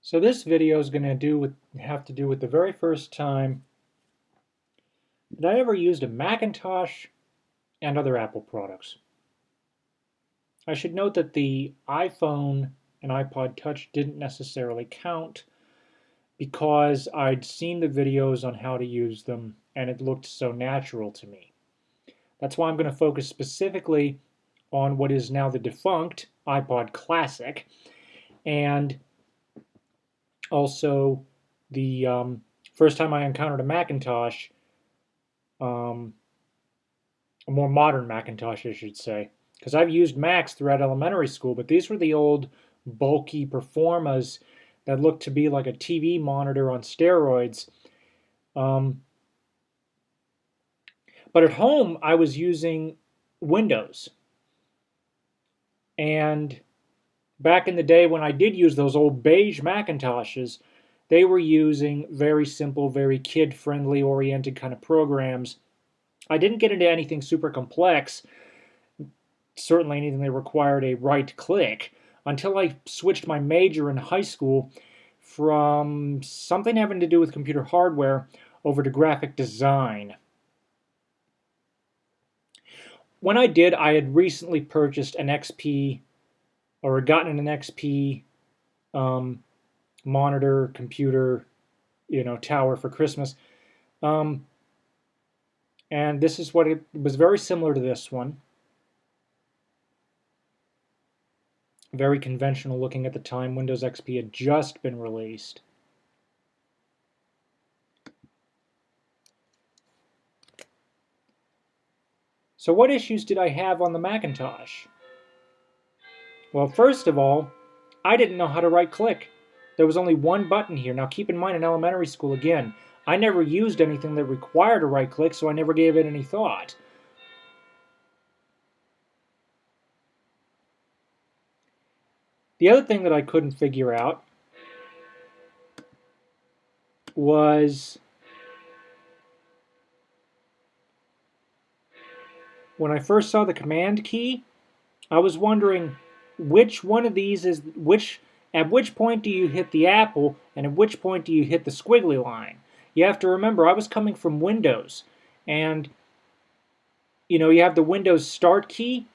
So this video is going to have to do with the very first time that I ever used a Macintosh and other Apple products. I should note that the iPhone and iPod Touch didn't necessarily count because I'd seen the videos on how to use them and it looked so natural to me. That's why I'm going to focus specifically on what is now the defunct iPod Classic and also the first time I encountered a Macintosh, a more modern Macintosh, I should say. Because I've used Macs throughout elementary school, but these were the old bulky Performas that looked to be like a TV monitor on steroids. But at home, I was using Windows. And back in the day when I did use those old beige Macintoshes, they were using very simple, very kid-friendly oriented kind of programs. I didn't get into anything super complex, certainly anything that required a right click, until I switched my major in high school from something having to do with computer hardware over to graphic design. When I did, I had recently purchased an XP, or gotten an XP monitor, computer, tower for Christmas. And this is what it was, very similar to this one. Very conventional looking at the time. Windows XP had just been released. So what issues did I have on the Macintosh? Well, first of all, I didn't know how to right-click. There was only one button here. Now keep in mind, in elementary school, again, I never used anything that required a right-click, so I never gave it any thought. The other thing that I couldn't figure out was when I first saw the command key, I was wondering which one of these is which. At which point do you hit the apple, and at which point do you hit the squiggly line? You have to remember, I was coming from Windows, and you have the Windows Start key.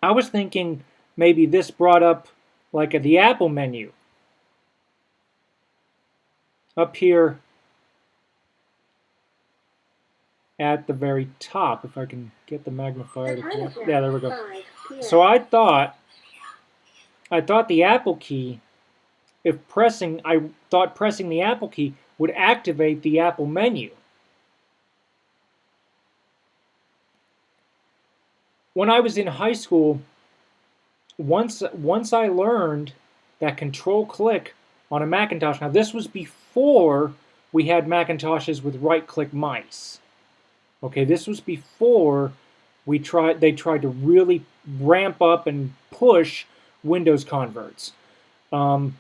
I was thinking maybe this brought up like the Apple menu up here at the very top. If I can get the magnifier to yeah, there we go. So I thought the Apple key, I thought pressing the Apple key would activate the Apple menu. When I was in high school, once I learned that control click on a Macintosh, now this was before we had Macintoshes with right-click mice. Okay, this was before they tried to really ramp up and push Windows converts. And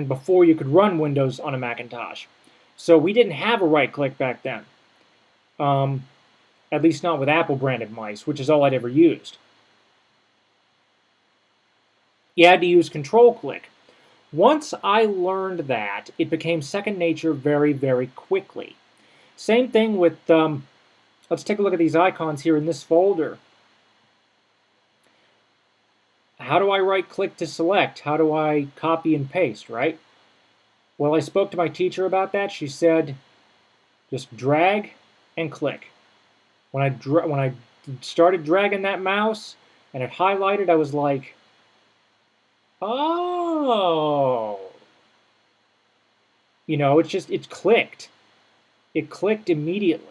before you could run Windows on a Macintosh. So we didn't have a right click back then. At least not with Apple branded mice, which is all I'd ever used. You had to use control click. Once I learned that, it became second nature very, very quickly. Same thing with, let's take a look at these icons here in this folder. How do I right-click to select? How do I copy and paste, right? Well, I spoke to my teacher about that. She said, just drag and click. When I started dragging that mouse and it highlighted, I was like, oh. It clicked. It clicked immediately.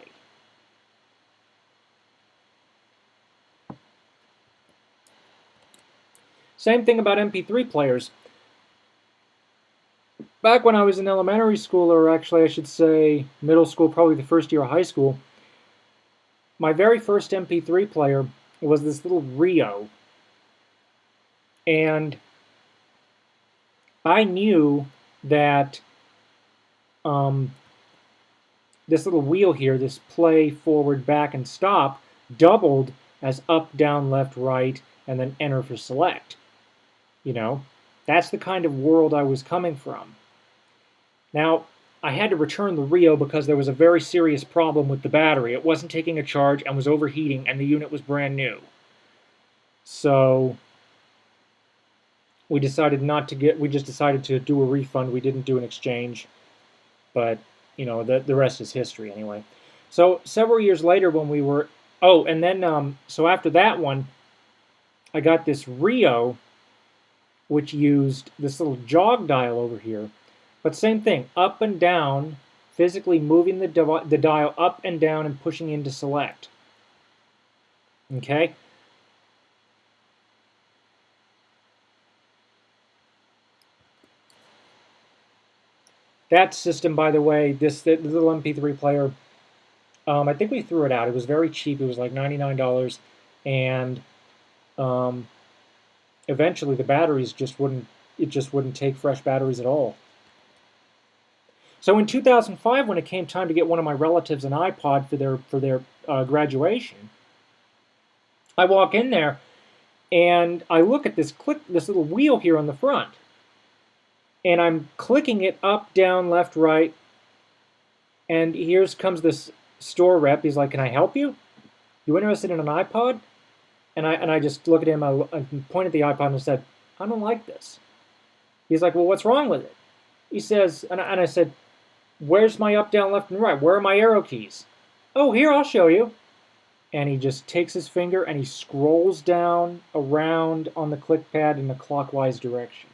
Same thing about MP3 players. Back when I was in elementary school, or actually I should say middle school, probably the first year of high school, my very first MP3 player was this little Rio. And I knew that this little wheel here, this play, forward, back, and stop, doubled as up, down, left, right, and then enter for select. You know, that's the kind of world I was coming from. Now, I had to return the Rio because there was a very serious problem with the battery. It wasn't taking a charge and was overheating, and the unit was brand new. So we decided not to we just decided to do a refund. We didn't do an exchange, but the rest is history anyway. So several years later when we were, oh, and then, so after that one, I got this Rio, which used this little jog dial over here. But same thing, up and down, physically moving the dial up and down and pushing in to select. Okay? That system, by the way, this little MP3 player, I think we threw it out. It was very cheap. It was like $99, and eventually the batteries just wouldn't take fresh batteries at all. So in 2005, when it came time to get one of my relatives an iPod for their graduation, I walk in there and I look at this little wheel here on the front, and I'm clicking it up, down, left, right, and here comes this store rep. He's like, "Can I help you? You interested in an iPod?" And I just look at him. I point at the iPod and I said, "I don't like this." He's like, "Well, what's wrong with it?" He says, and I said, "Where's my up, down, left, and right? Where are my arrow keys?" "Oh, here, I'll show you." And he just takes his finger and he scrolls down around on the click pad in a clockwise direction.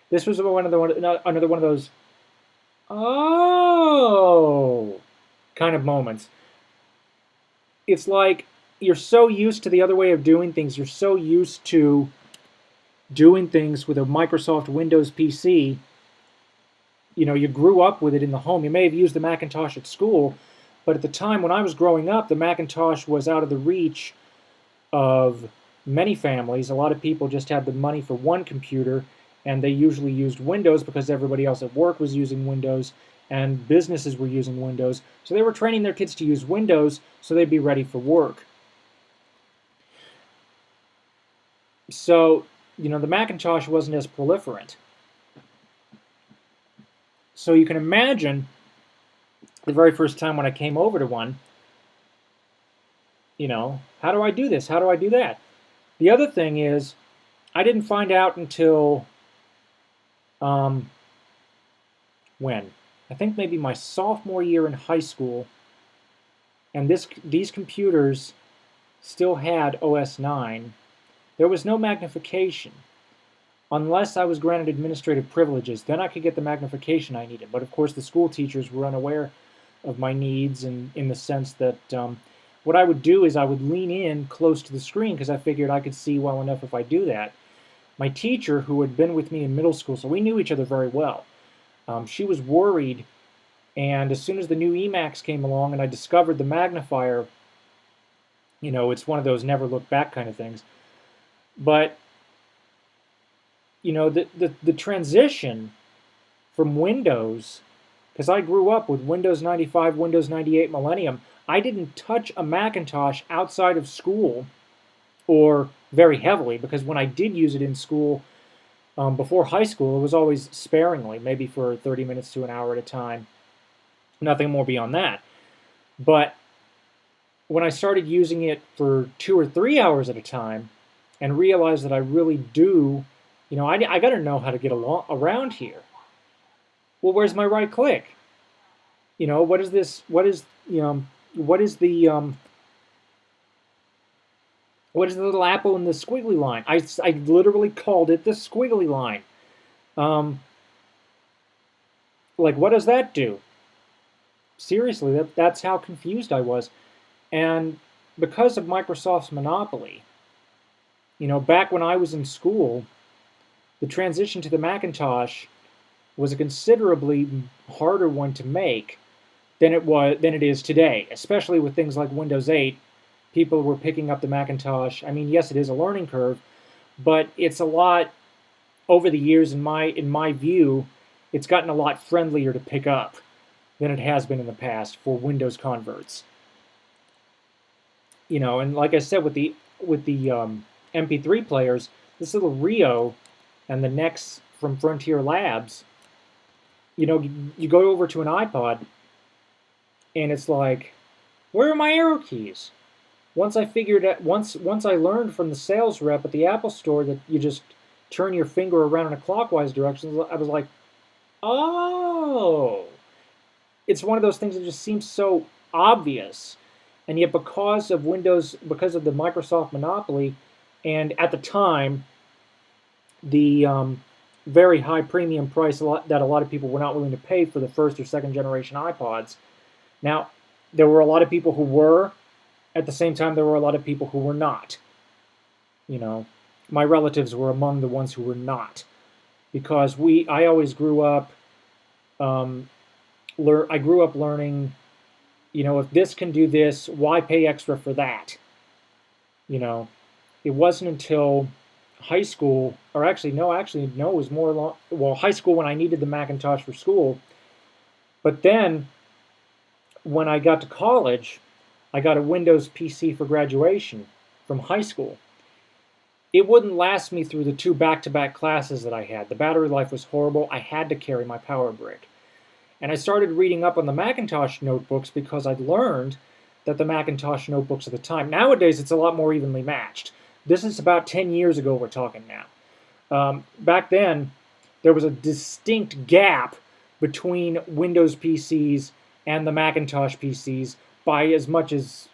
This was another one of those, oh, kind of moments. It's like you're so used to the other way of doing things. You're so used to doing things with a Microsoft Windows PC. You grew up with it in the home. You may have used the Macintosh at school, but at the time when I was growing up, the Macintosh was out of the reach of many families. A lot of people just had the money for one computer, and they usually used Windows because everybody else at work was using Windows, and businesses were using Windows. So they were training their kids to use Windows so they'd be ready for work. So, the Macintosh wasn't as proliferant. So you can imagine the very first time when I came over to one, how do I do this? How do I do that? The other thing is, I didn't find out until, when? I think maybe my sophomore year in high school, and these computers still had OS 9. There was no magnification. Unless I was granted administrative privileges, then I could get the magnification I needed. But of course, the school teachers were unaware of my needs, and in the sense that what I would do is I would lean in close to the screen because I figured I could see well enough if I do that. My teacher, who had been with me in middle school, so we knew each other very well, she was worried, and as soon as the new Emacs came along and I discovered the magnifier, it's one of those never look back kind of things. But the transition from Windows, because I grew up with Windows 95, Windows 98 Millennium, I didn't touch a Macintosh outside of school, or very heavily, because when I did use it in school, before high school, it was always sparingly, maybe for 30 minutes to an hour at a time. Nothing more beyond that. But when I started using it for 2 or 3 hours at a time, and realized that I really do, I got to know how to get around here. Well, where's my right click? What is this? What is the little apple in the squiggly line? I literally called it the squiggly line. Like, what does that do? Seriously, that's how confused I was. And because of Microsoft's monopoly, back when I was in school, the transition to the Macintosh was a considerably harder one to make than it is today, especially with things like Windows 8. People were picking up the Macintosh. I mean, yes, it is a learning curve, but it's a lot, over the years, in my view, it's gotten a lot friendlier to pick up than it has been in the past for Windows converts. And like I said, with the MP3 players, this little Rio and the next from Frontier Labs, you go over to an iPod and it's like, where are my arrow keys? Once I learned from the sales rep at the Apple store that you just turn your finger around in a clockwise direction, I was like, oh, it's one of those things that just seems so obvious. And yet because of the Microsoft monopoly, and at the time, the very high premium price that a lot of people were not willing to pay for the first or second generation iPods. Now, there were a lot of people who were. At the same time, there were a lot of people who were not. My relatives were among the ones who were not, because I always grew up. I grew up learning, if this can do this, why pay extra for that? It wasn't until high school, or no, it was high school when I needed the Macintosh for school. But then, when I got to college, I got a Windows PC for graduation from high school. It wouldn't last me through the 2 back-to-back classes that I had. The battery life was horrible. I had to carry my power brick. And I started reading up on the Macintosh notebooks because I'd learned that the Macintosh notebooks at the time, nowadays it's a lot more evenly matched. This is about 10 years ago we're talking now. Back then, there was a distinct gap between Windows PCs and the Macintosh PCs by as much as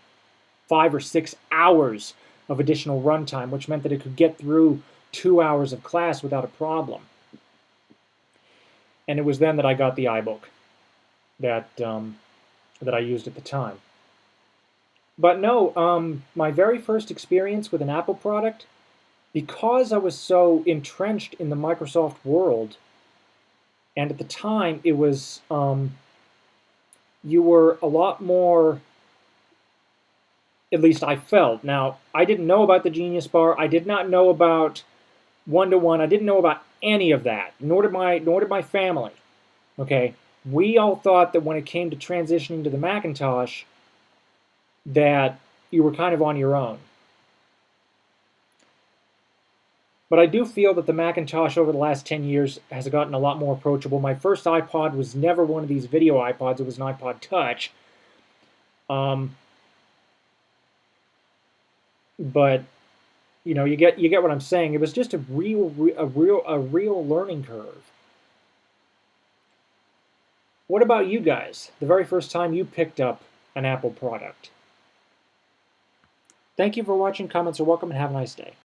5 or 6 hours of additional runtime, which meant that it could get through 2 hours of class without a problem. And it was then that I got the iBook that I used at the time. But no, my very first experience with an Apple product, because I was so entrenched in the Microsoft world, and at the time it was, you were a lot more, at least I felt. Now, I didn't know about the Genius Bar. I did not know about one-to-one. I didn't know about any of that, nor did my family. Okay, we all thought that when it came to transitioning to the Macintosh, that you were kind of on your own. But I do feel that the Macintosh over the last 10 years has gotten a lot more approachable. My first iPod was never one of these video iPods. It was an iPod Touch. But you get what I'm saying. It was just a real learning curve. What about you guys? The very first time you picked up an Apple product? Thank you for watching. Comments are welcome, and have a nice day.